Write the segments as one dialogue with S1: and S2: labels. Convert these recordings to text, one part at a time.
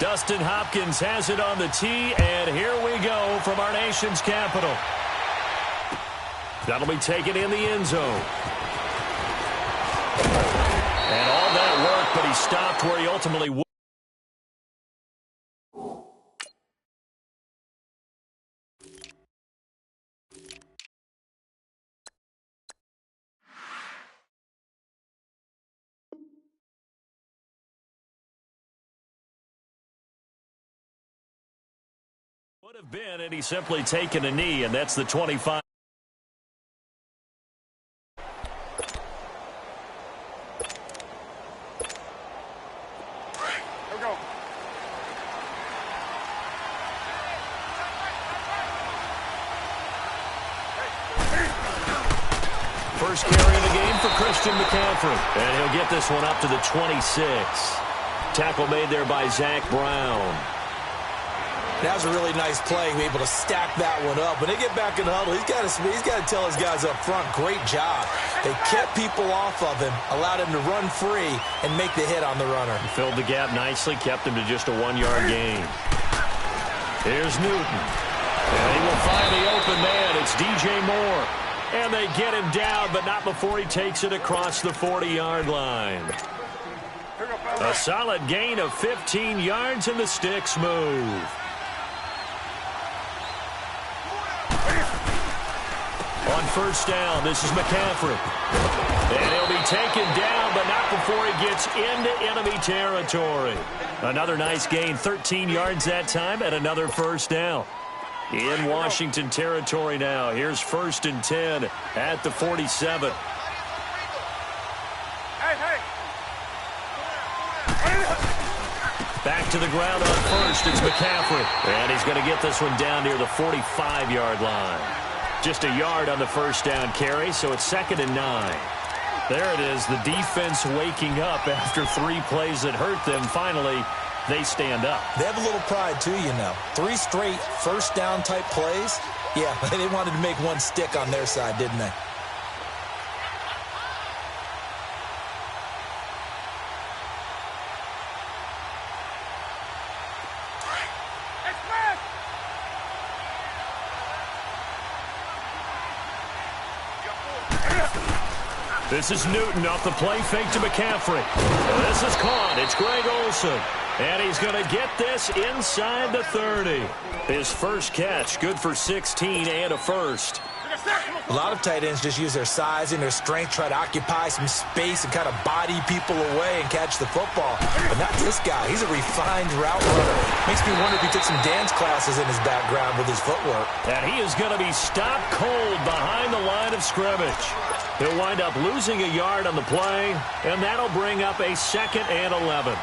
S1: Dustin Hopkins has it on the tee, and here we go from our nation's capital. That'll be taken in the end zone. And all that work, but he stopped where he ultimately would. Would have been, and he's simply taken a knee, and that's the 25. First carry of the game for Christian McCaffrey. And he'll get this one up to the 26. Tackle made there by Zach Brown.
S2: That was a really nice play, able to stack that one up. When they get back in the huddle, he's got to tell his guys up front, great job. They kept people off of him, allowed him to run free, and make the hit on the runner.
S1: He filled the gap nicely, kept him to just a 1-yard gain. Here's Newton. And he will find the open man. It's DJ Moore. And they get him down, but not before he takes it across the 40-yard line. A solid gain of 15 yards, and the sticks move. On first down, this is McCaffrey. And he'll be taken down, but not before he gets into enemy territory. Another nice gain, 13 yards that time, and another first down. In Washington territory now. Here's 1st and 10 at the 47. Back to the ground on first. It's McCaffrey. And he's going to get this one down near the 45-yard line. Just a yard on the first down carry, so it's 2nd and 9. There it is, the defense waking up after 3 plays that hurt them. Finally, they stand up.
S2: They have a little pride, too, you know. 3 straight first down type plays. Yeah, they wanted to make one stick on their side, didn't they?
S1: This is Newton off the play fake to McCaffrey. This is caught. It's Greg Olsen. And he's going to get this inside the 30. His first catch, good for 16 and a first.
S2: A lot of tight ends just use their size and their strength, try to occupy some space and kind of body people away and catch the football. But not this guy. He's a refined route runner. Makes me wonder if he took some dance classes in his background with his footwork.
S1: And he is going to be stopped cold behind the line of scrimmage. He'll wind up losing a yard on the play, and that'll bring up a 2nd and 11.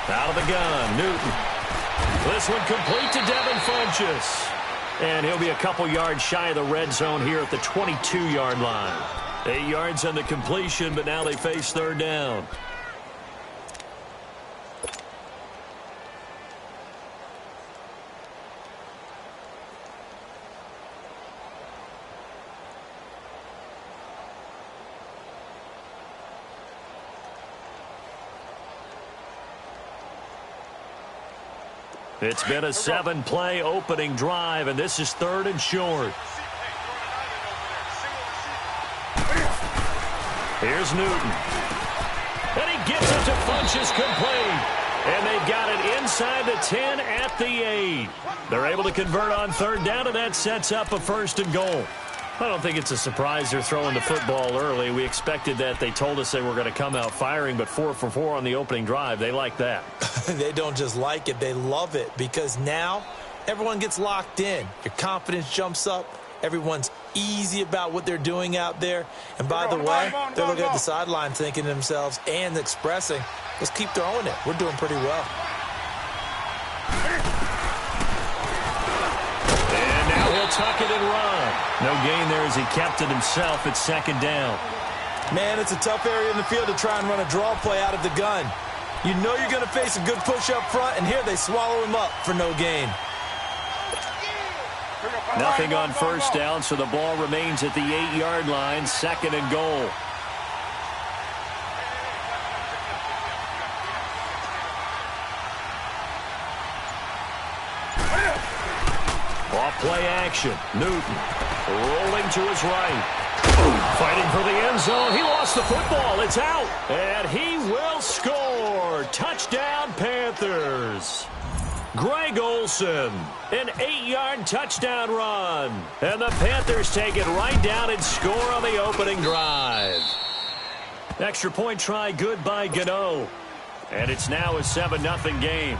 S1: Out of the gun, Newton. This one complete to Devin Funchess. And he'll be a couple yards shy of the red zone here at the 22-yard line. 8 yards on the completion, but now they face 3rd down. It's been a 7-play opening drive, and this is 3rd and short. Here's Newton. And he gets it to Funchess complete. And they've got it inside the 10 at the 8. They're able to convert on 3rd down, and that sets up a 1st and goal. I don't think it's a surprise they're throwing the football early. We expected that. They told us they were going to come out firing, but 4 for 4 on the opening drive. They like that.
S2: They don't just like it. They love it because now everyone gets locked in. Your confidence jumps up. Everyone's easy about what they're doing out there. And by the way, they're looking at the sideline thinking to themselves and expressing, let's keep throwing it. We're doing pretty well.
S1: tuck it and run. No gain there as he kept it himself at second down.
S2: Man, it's a tough area in the field to try and run a draw play out of the gun. You know you're going to face a good push up front, and here they swallow him up for no gain.
S1: Nothing on first down, so the ball remains at the 8-yard line, second and goal. Off play action. Newton rolling to his right. Fighting for the end zone. He lost the football. It's out. And he will score. Touchdown, Panthers. Greg Olsen, an 8-yard touchdown run. And the Panthers take it right down and score on the opening drive. Extra point try good by Gano. And it's now a 7-0 game.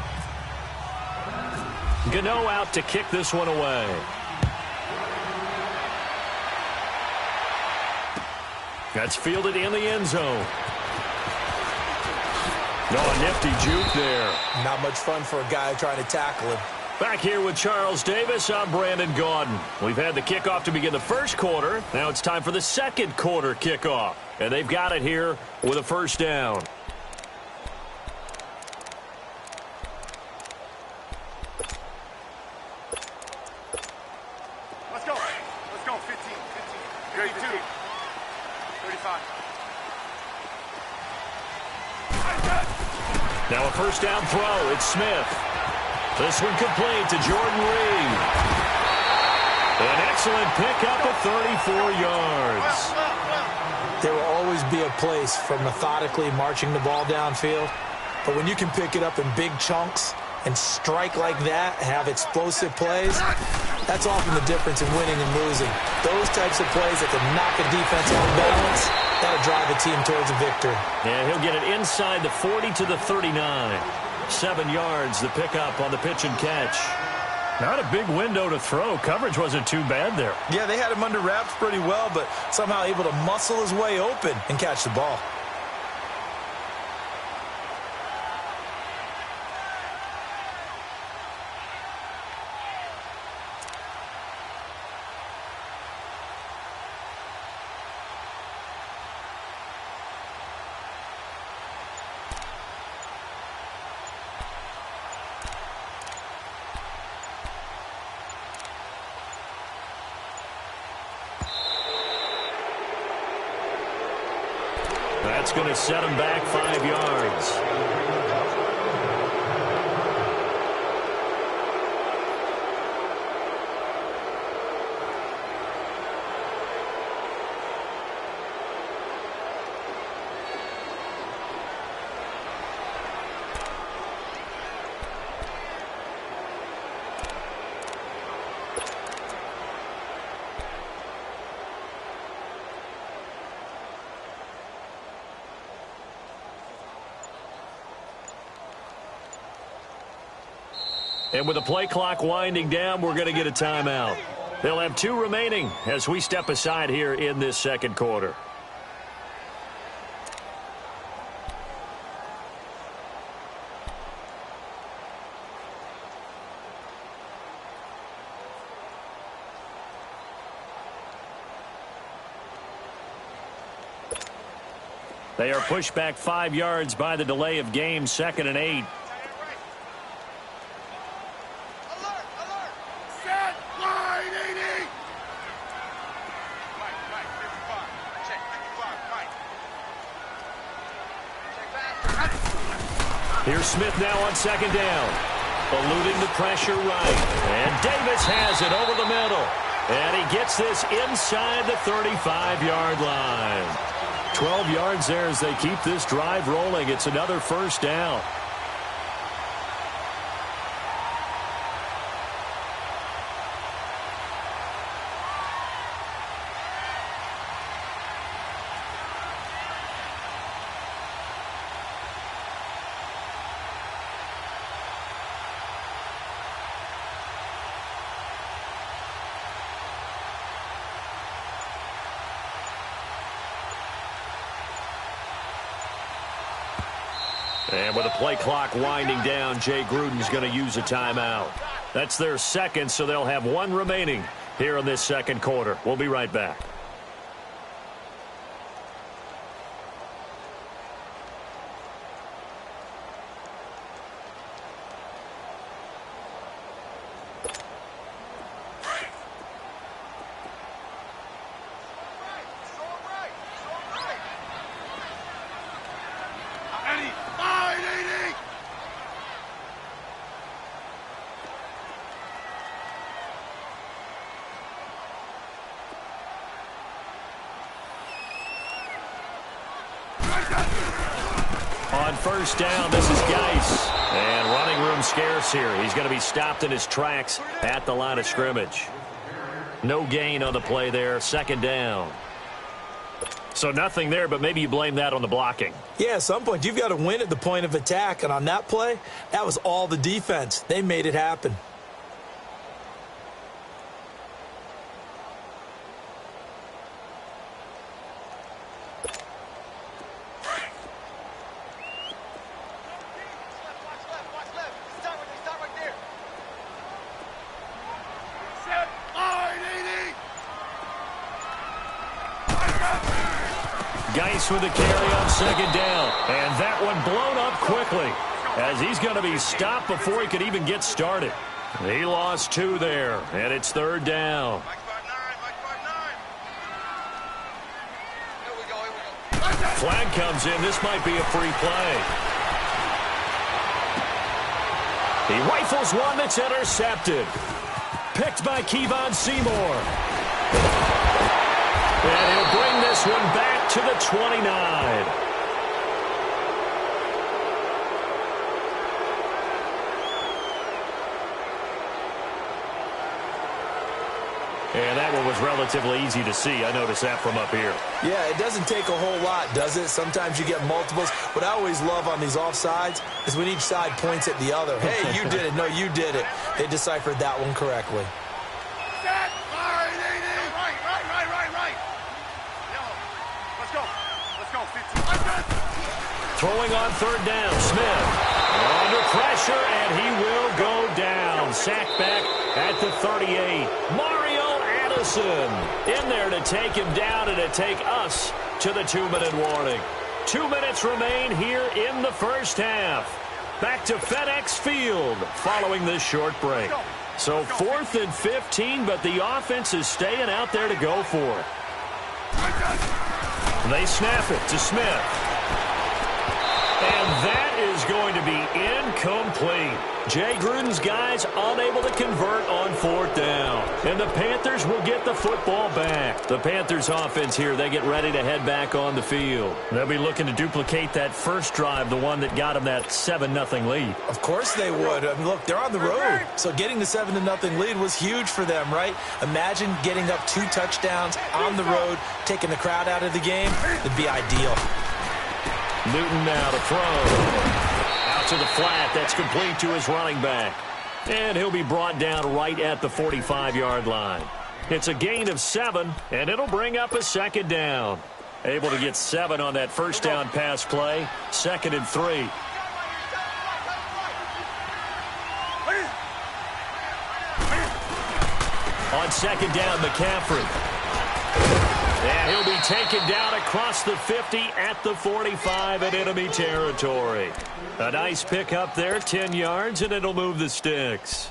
S1: Gano out to kick this one away. That's fielded in the end zone. No, a nifty juke there.
S2: Not much fun for a guy trying to tackle him.
S1: Back here with Charles Davis, I'm Brandon Gaudin. We've had the kickoff to begin the first quarter. Now it's time for the second quarter kickoff. And they've got it here with a first down.
S3: Let's go. Let's go. 15. 32. 35.
S1: Now a first down throw. It's Smith. This one complete to Jordan Reed. An excellent pickup of 34 yards.
S2: There will always be a place for methodically marching the ball downfield. But when you can pick it up in big chunks and strike like that, have explosive plays, that's often the difference in winning and losing. Those types of plays that can knock a defense off balance, that'll drive a team towards a victory.
S1: And he'll get it inside the 40 to the 39. 7 yards, the pickup on the pitch and catch. Not a big window to throw. Coverage wasn't too bad there.
S2: Yeah, they had him under wraps pretty well, but somehow able to muscle his way open and catch the ball.
S1: That's going to set him back 5 yards. And with the play clock winding down, we're going to get a timeout. They'll have 2 remaining as we step aside here in this second quarter. They are pushed back 5 yards by the delay of game, 2nd and 8. Here's Smith now on 2nd down. Eluding the pressure right. And Davis has it over the middle. And he gets this inside the 35-yard line. 12 yards there as they keep this drive rolling. It's another first down. And with the play clock winding down, Jay Gruden's going to use a timeout. That's their second, so they'll have 1 remaining here in this second quarter. We'll be right back. On first down, this is Geis. And running room scarce here. He's going to be stopped in his tracks at the line of scrimmage. No gain on the play there. Second down. So nothing there, but maybe you blame that on the blocking.
S2: Yeah, at some point, you've got to win at the point of attack. And on that play, that was all the defense. They made it happen.
S1: Geis with the carry on second down. And that one blown up quickly as he's going to be stopped before he could even get started. He lost 2 there, and it's third down. Flag comes in. This might be a free play. He rifles one that's intercepted. Picked by Kevon Seymour. And he'll bring this one back to the 29. And that one was relatively easy to see. I noticed that from up here.
S2: Yeah, it doesn't take a whole lot, does it? Sometimes you get multiples. What I always love on these offsides is when each side points at the other. Hey, you did it. No, you did it. They deciphered that one correctly.
S1: Throwing on third down, Smith. Under pressure, and he will go down. Sacked back at the 38. Mario Addison in there to take him down and to take us to the 2-minute warning. 2 minutes remain here in the first half. Back to FedEx Field following this short break. So 4th and 15, but the offense is staying out there to go for it. They snap it to Smith. And that is going to be incomplete. Jay Gruden's guys unable to convert on 4th down. And the Panthers will get the football back. The Panthers offense here, they get ready to head back on the field. They'll be looking to duplicate that first drive, the one that got them that 7-0 lead.
S2: Of course they would. I mean, look, they're on the road. So getting the 7-0 lead was huge for them, right? Imagine getting up 2 touchdowns on the road, taking the crowd out of the game. It'd be ideal.
S1: Newton now to throw. Out to the flat. That's complete to his running back. And he'll be brought down right at the 45-yard line. It's a gain of 7, and it'll bring up a second down. Able to get 7 on that first down pass play. 2nd and 3. On second down, McCaffrey. And he'll be taken down across the 50 at the 45 in enemy territory. A nice pickup there, 10 yards, and it'll move the sticks.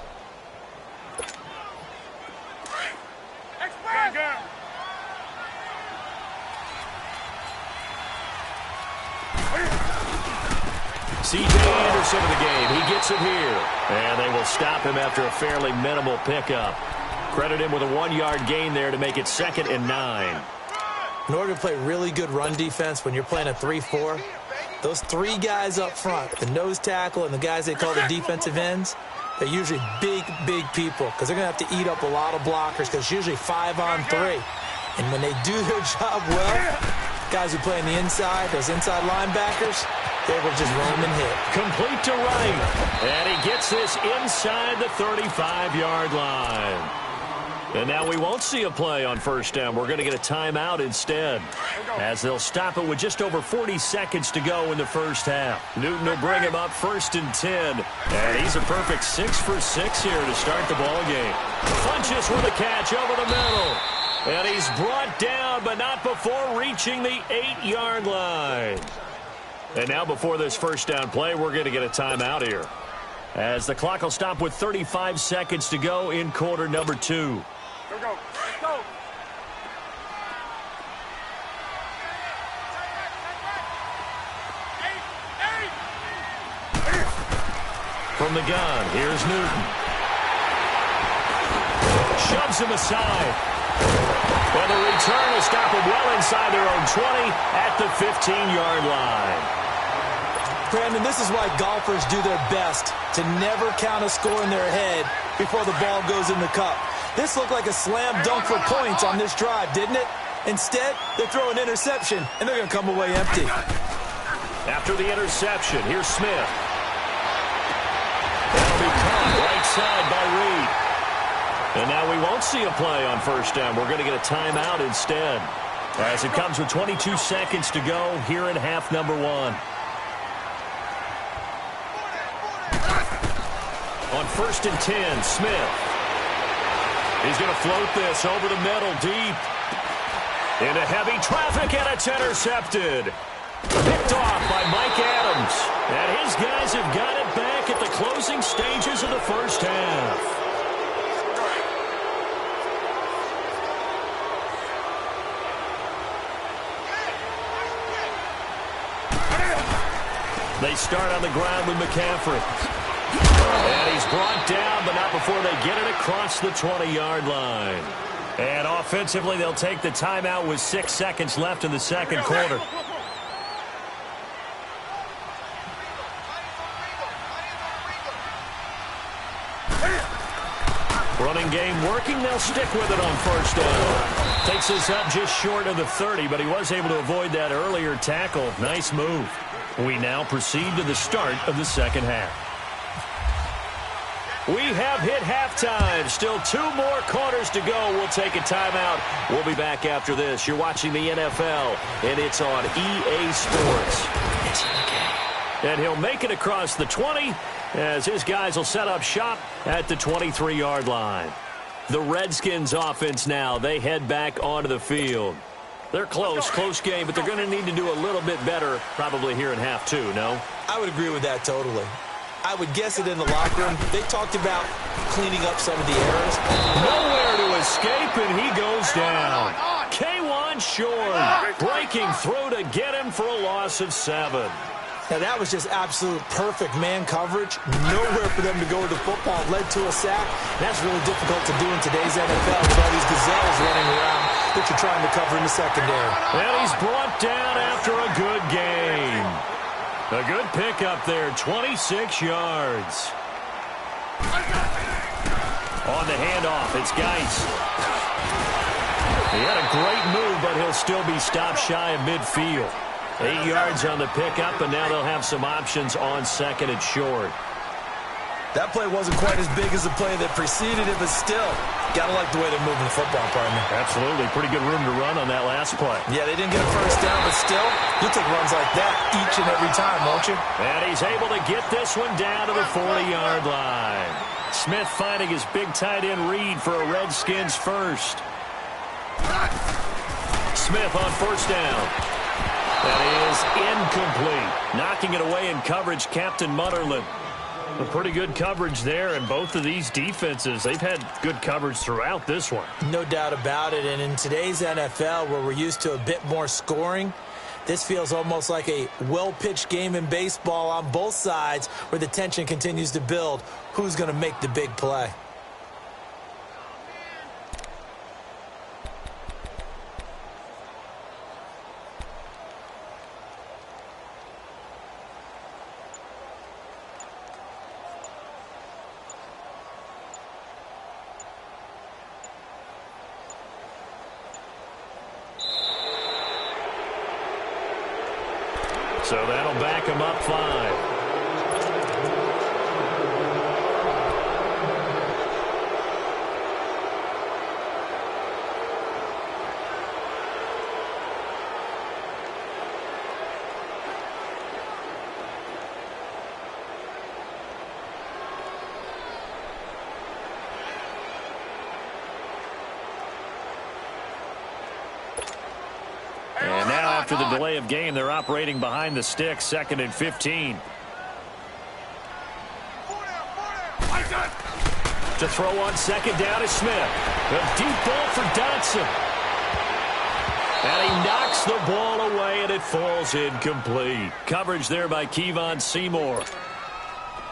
S1: C.J. Anderson in the game. He gets it here. And they will stop him after a fairly minimal pickup. Credit him with a 1-yard gain there to make it 2nd and 9.
S2: In order to play really good run defense when you're playing a 3-4, those 3 guys up front, the nose tackle and the guys they call the defensive ends, they're usually big, big people because they're going to have to eat up a lot of blockers because it's usually 5 on 3. And when they do their job well, guys who play on the inside, those inside linebackers, they will just roam and hit.
S1: Complete to right. And he gets this inside the 35-yard line. And now we won't see a play on first down. We're going to get a timeout instead, as they'll stop it with just over 40 seconds to go in the first half. Newton will bring him up 1st and 10. And he's a perfect 6 for 6 here to start the ball game. Funches with a catch over the middle. And he's brought down, but not before reaching the 8-yard line. And now before this first down play, we're going to get a timeout here, as the clock will stop with 35 seconds to go in quarter number 2.
S3: Go, go. Let's go.
S1: From the gun, here's Newton. Shoves him aside. Well, the return will stop him well inside their own 20 at the 15-yard line.
S2: Brandon, this is why golfers do their best to never count a score in their head before the ball goes in the cup. This looked like a slam dunk for points on this drive, didn't it? Instead, they throw an interception, and they're going to come away empty.
S1: After the interception, here's Smith. That'll be caught right side by Reed. And now we won't see a play on first down. We're going to get a timeout instead, as it comes with 22 seconds to go here in half number 1. On 1st and 10, Smith. He's going to float this over the middle, deep. Into heavy traffic, and it's intercepted. Picked off by Mike Adams. And his guys have got it back at the closing stages of the first half. They start on the ground with McCaffrey. And he's brought down, but not before they get it across the 20-yard line. And offensively, they'll take the timeout with 6 seconds left in the second quarter. Running game working. They'll stick with it on first down. Takes us up just short of the 30, but he was able to avoid that earlier tackle. Nice move. We now proceed to the start of the second half. We have hit halftime. Still 2 more quarters to go. We'll take a timeout. We'll be back after this. You're watching the NFL, and it's on EA Sports. It's in the game. And he'll make it across the 20 as his guys will set up shop at the 23-yard line. The Redskins offense now. They head back onto the field. They're close game, but they're going to need to do a little bit better probably here in half 2, no?
S2: I would agree with that totally. I would guess it in the locker room. They talked about cleaning up some of the errors.
S1: Nowhere to escape, and he goes down. K1 Short breaking through to get him for a loss of 7.
S2: Now, that was just absolute perfect man coverage. Nowhere for them to go with the football. Led to a sack. That's really difficult to do in today's NFL with all these gazelles running around that you're trying to cover in the secondary.
S1: And he's brought down after a good game. A good pickup there, 26 yards. On the handoff, it's Geis. He had a great move, but he'll still be stopped shy of midfield. 8 yards on the pickup, and now they'll have some options on second and short.
S2: That play wasn't quite as big as the play that preceded it, but still, got to like the way they're moving the football, partner.
S1: Absolutely. Pretty good room to run on that last play.
S2: Yeah, they didn't get a first down, but still, you'll take runs like that each and every time, won't you?
S1: And he's able to get this one down to the 40-yard line. Smith finding his big tight end Reed for a Redskins first. Smith on first down. That is incomplete. Knocking it away in coverage, Captain Mutterland. A pretty good coverage there, and both of these defenses, they've had good coverage throughout this one.
S2: No doubt about it, and in today's NFL, where we're used to a bit more scoring, this feels almost like a well-pitched game in baseball on both sides, where the tension continues to build. Who's going to make the big play?
S1: So that'll back him up 5. after the delay of game. They're operating behind the sticks, 2nd and 15. To throw on 2nd down is Smith. A deep ball for Dotson. And he knocks the ball away, and it falls incomplete. Coverage there by Kevon Seymour.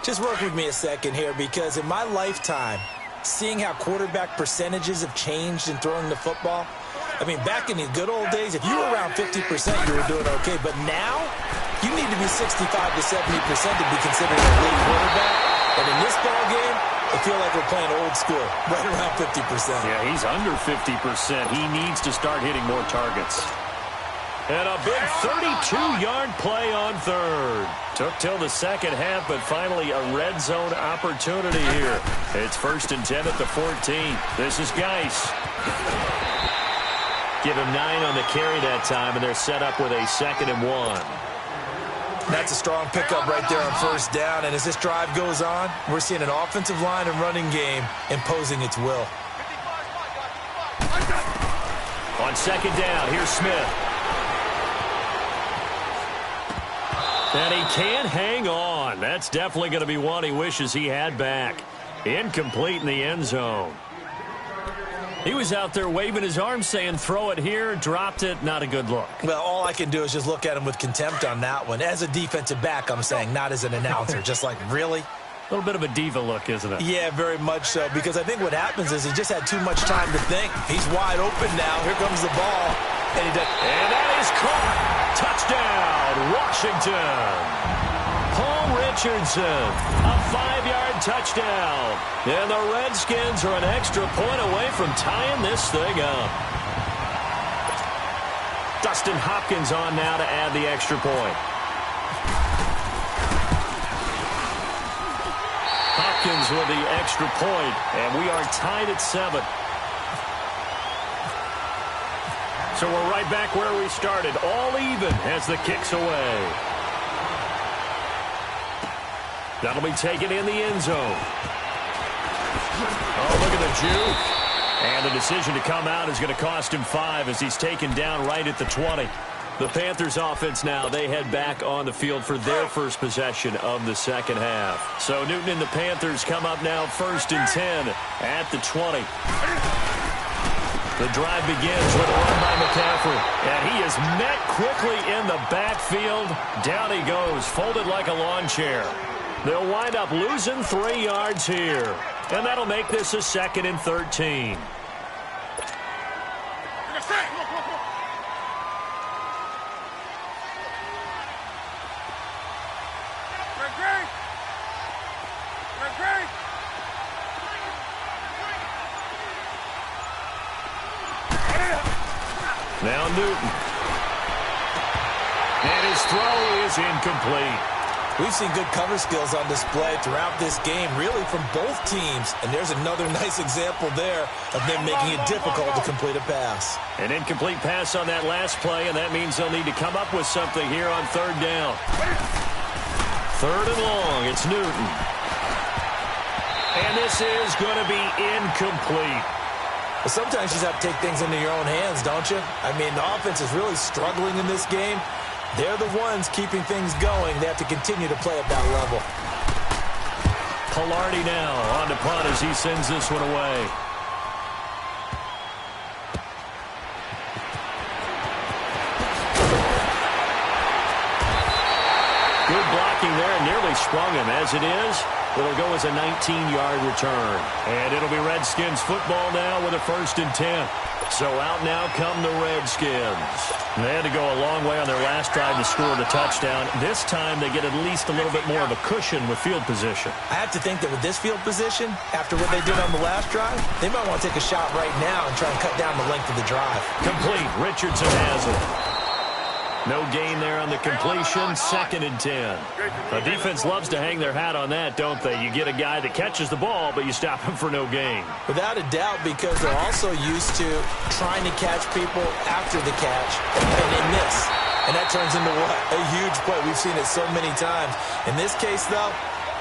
S2: Just work with me a second here, because in my lifetime, seeing how quarterback percentages have changed in throwing the football, I mean, back in the good old days, if you were around 50%, you were doing okay. But now, you need to be 65 to 70% to be considered an elite quarterback. And in this ball game, I feel like we're playing old school, right around 50%.
S1: Yeah, he's under 50%. He needs to start hitting more targets. And a big 32-yard play on 3rd. Took till the 2nd half, but finally a red zone opportunity here. It's 1st and 10 at the 14. This is Geis. Give him 9 on the carry that time, and they're set up with a 2nd and 1.
S2: That's a strong pickup right there on 1st down. And as this drive goes on, we're seeing an offensive line and running game imposing its will.
S1: On 2nd down, here's Smith. And he can't hang on. That's definitely going to be one he wishes he had back. Incomplete in the end zone. He was out there waving his arms saying, throw it here, dropped it, not a good look.
S2: Well, all I can do is just look at him with contempt on that one. As a defensive back, I'm saying, not as an announcer. Just like, really?
S1: A little bit of a diva look, isn't it?
S2: Yeah, very much so, because I think what happens is he just had too much time to think. He's wide open now. Here comes the ball. And he does.
S1: And that is caught. Touchdown, Washington. Paul Richardson, a 5-yard touchdown. And the Redskins are an extra point away from tying this thing up. Dustin Hopkins on now to add the extra point. Hopkins with the extra point, and we are tied at 7. So we're right back where we started, all even as the kick's away. That'll be taken in the end zone. Oh, look at the juke. And the decision to come out is going to cost him 5 as he's taken down right at the 20. The Panthers offense now, they head back on the field for their first possession of the 2nd half. So Newton and the Panthers come up now 1st and 10 at the 20. The drive begins with a run by McCaffrey. And he is met quickly in the backfield. Down he goes, folded like a lawn chair. They'll wind up losing 3 yards here. And that'll make this a 2nd and 13. Now Newton. And his throw is incomplete.
S2: We've seen good cover skills on display throughout this game, really from both teams. And there's another nice example there of them making it difficult to complete a pass.
S1: An incomplete pass on that last play, and that means they'll need to come up with something here on 3rd down. 3rd and long, it's Newton. And this is going to be incomplete.
S2: But sometimes you just have to take things into your own hands, don't you? I mean, the offense is really struggling in this game. They're the ones keeping things going. They have to continue to play at that level.
S1: Pilardi now on the punt as he sends this one away. Good blocking there, and nearly sprung him. As it is, it'll go as a 19-yard return. And it'll be Redskins football now with a 1st and 10. So out now come the Redskins. They had to go a long way on their last drive to score the touchdown. This time they get at least a little bit more of a cushion with field position. I have to think that with this field position, after what they did on the last drive, they might want to take a shot right now and try and cut down the length of the drive. Complete. Richardson has it. No gain there on the completion. 2nd and 10. The defense loves to hang their hat on that, don't they? You get a guy that catches the ball, but you stop him for no gain.
S2: Without a doubt, because they're also used to trying to catch people after the catch, and they miss. And that turns into what? A huge play. We've seen it so many times. In this case, though,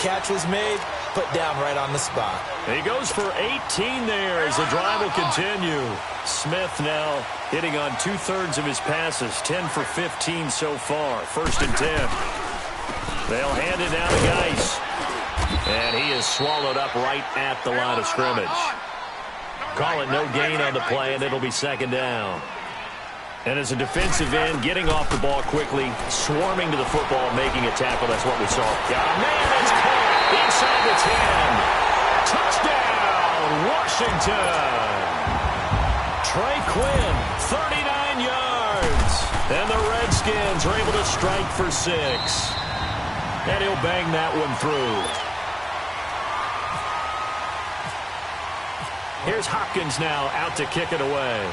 S2: catch was made, put down right on the spot.
S1: He goes for 18 there as the drive will continue. Smith now hitting on 2/3 of his passes, 10 for 15 so far. 1st and 10. They'll hand it down to Geis. And he is swallowed up right at the line of scrimmage. Call it no gain on the play, and it'll be 2nd down. And as a defensive end, getting off the ball quickly, swarming to the football, making a tackle. That's what we saw. Yeah, man, it's caught inside the 10. Touchdown, Washington. Trey Quinn, 39 yards. And the Redskins are able to strike for 6. And he'll bang that one through. Here's Hopkins now out to kick it away.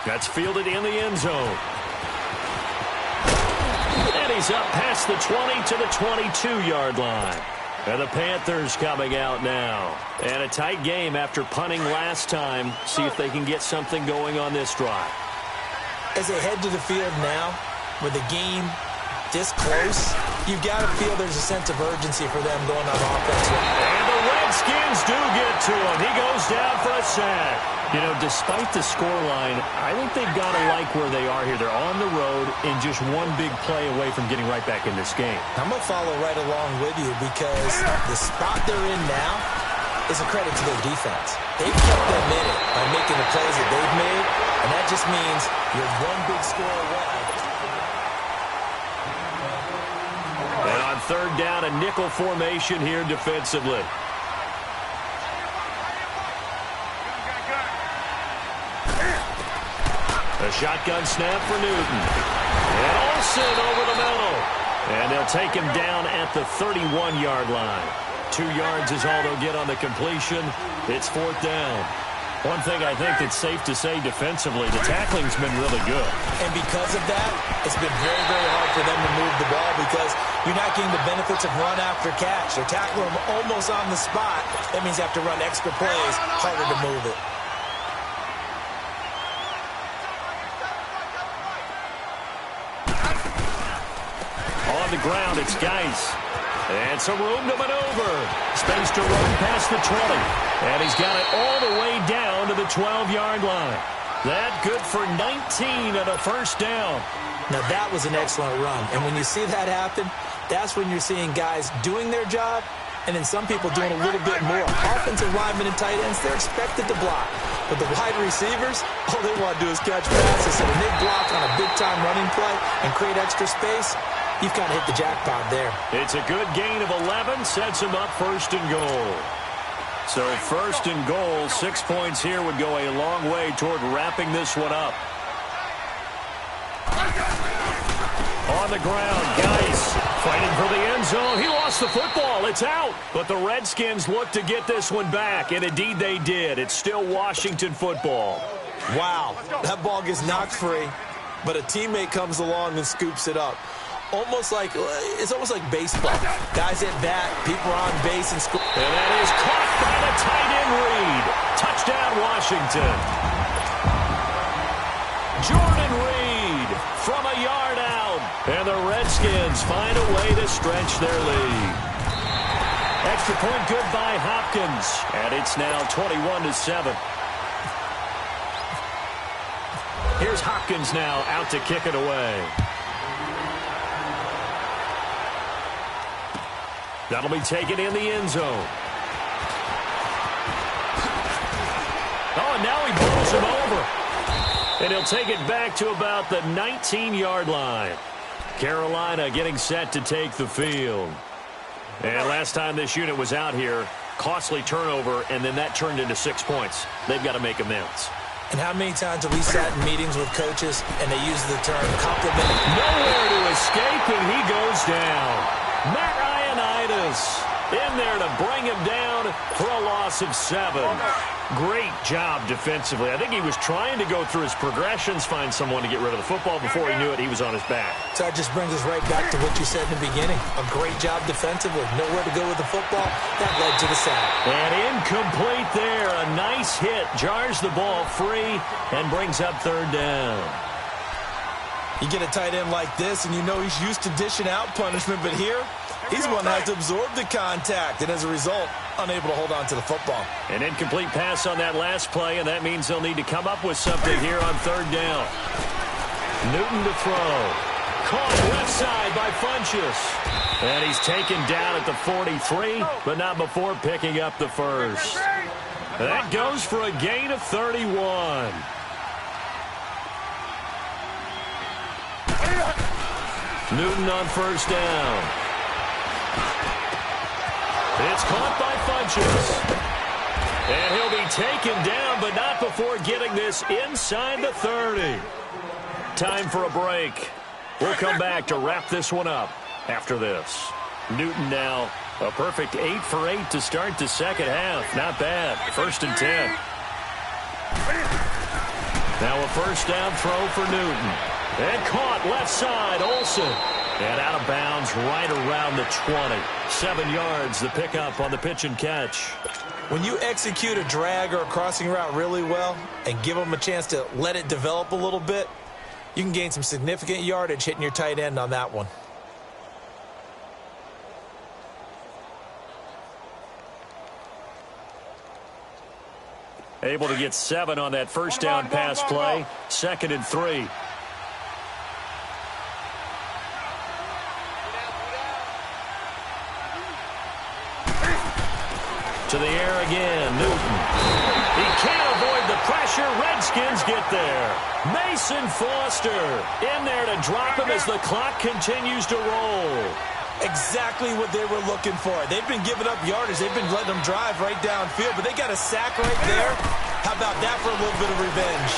S1: That's fielded in the end zone. And he's up past the 20 to the 22-yard line. And the Panthers coming out now. And a tight game after punting last time. See if they can get something going on this drive.
S2: As they head to the field now, with the game this close, you've got to feel there's a sense of urgency for them going on offense.
S1: And the Redskins do get to him. He goes down for a sack. You know, despite the scoreline, I think they've got to like where they are here. They're on the road and just one big play away from getting right back in this game.
S2: I'm going to follow right along with you because the spot they're in now is a credit to their defense. They've kept them in it by making the plays that they've made, and that just means you're one big score away.
S1: And on 3rd down, a nickel formation here defensively. A shotgun snap for Newton. And Olsen over the middle. And they'll take him down at the 31-yard line. 2 yards is all they'll get on the completion. It's 4th down. One thing I think that's safe to say defensively, the tackling's been really good.
S2: And because of that, it's been very, very hard for them to move the ball because you're not getting the benefits of run after catch. They're tackling them almost on the spot. That means you have to run extra plays, harder to move it.
S1: On the ground, it's Geis. And some room to maneuver. Space to run past the 20. And he's got it all the way down to the 12-yard line. That good for 19 and a 1st down.
S2: Now, that was an excellent run. And when you see that happen, that's when you're seeing guys doing their job and then some people doing a little bit more. Offensive linemen and tight ends, they're expected to block. But the wide receivers, all they want to do is catch passes. So when they block on a big-time running play and create extra space, you've kind of hit the jackpot there.
S1: It's a good gain of 11, sets him up 1st and goal. So 1st and goal, 6 points here would go a long way toward wrapping this one up. On the ground, Geis fighting for the end zone. He lost the football. It's out. But the Redskins look to get this one back, and indeed they did. It's still Washington football.
S2: Wow, that ball gets knocked free, but a teammate comes along and scoops it up. It's almost like baseball. Guys at bat, people are on base and score.
S1: And that is caught by the tight end Reed. Touchdown, Washington. Jordan Reed from a yard out. And the Redskins find a way to stretch their lead. Extra point good by Hopkins. And it's now 21-7. Here's Hopkins now out to kick it away. That'll be taken in the end zone. Oh, and now he blows him over. And he'll take it back to about the 19-yard line. Carolina getting set to take the field. And last time this unit was out here, costly turnover, and then that turned into 6 points. They've got to make amends.
S2: And how many times have we sat in meetings with coaches and they use the term compliment?
S1: Nowhere to escape, and he goes down. Matt Ioannidis in there to bring him down for a loss of 7. Great job defensively. I think he was trying to go through his progressions, find someone to get rid of the football. Before he knew it, he was on his back.
S2: So that just brings us right back to what you said in the beginning. A great job defensively. Nowhere to go with the football. That led to the sack.
S1: And incomplete there. A nice hit. Jars the ball free and brings up 3rd down.
S2: You get a tight end like this, and you know he's used to dishing out punishment, but here, he's going to have to absorb the contact, and as a result, unable to hold on to the football.
S1: An incomplete pass on that last play, and that means they'll need to come up with something here on third down. Newton to throw. Caught left side by Funchess. And he's taken down at the 43, but not before picking up the first. That goes for a gain of 31. Newton on first down. It's caught by Funchess. And he'll be taken down, but not before getting this inside the 30. Time for a break. We'll come back to wrap this one up after this. Newton now a perfect 8 for 8 to start the second half. Not bad. 1st and 10. Now a first down throw for Newton. And caught left side, Olsen. And out of bounds right around the 20. 7 yards, the pickup on the pitch and catch.
S2: When you execute a drag or a crossing route really well and give them a chance to let it develop a little bit, you can gain some significant yardage hitting your tight end on that one.
S1: Able to get 7 on that first down pass play. 2nd and 3. To the air again, Newton. He can't avoid the pressure. Redskins get there. Mason Foster in there to drop him as the clock continues to roll.
S2: Exactly what they were looking for. They've been giving up yardage. They've been letting them drive right downfield, but they got a sack right there. How about that for a little bit of revenge?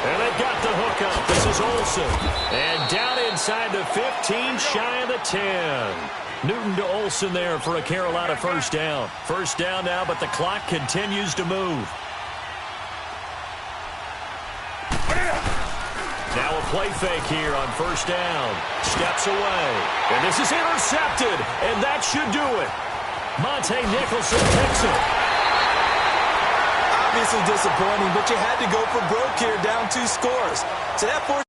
S1: And they got the hook up. This is Olsen. And down inside the 15, shy of the 10. Newton to Olsen there for a Carolina first down. First down now, but the clock continues to move. Now a play fake here on first down. Steps away. And this is intercepted. And that should do it. Monte Nicholson picks it.
S2: Obviously disappointing, but you had to go for broke here, down 2 scores. So that forced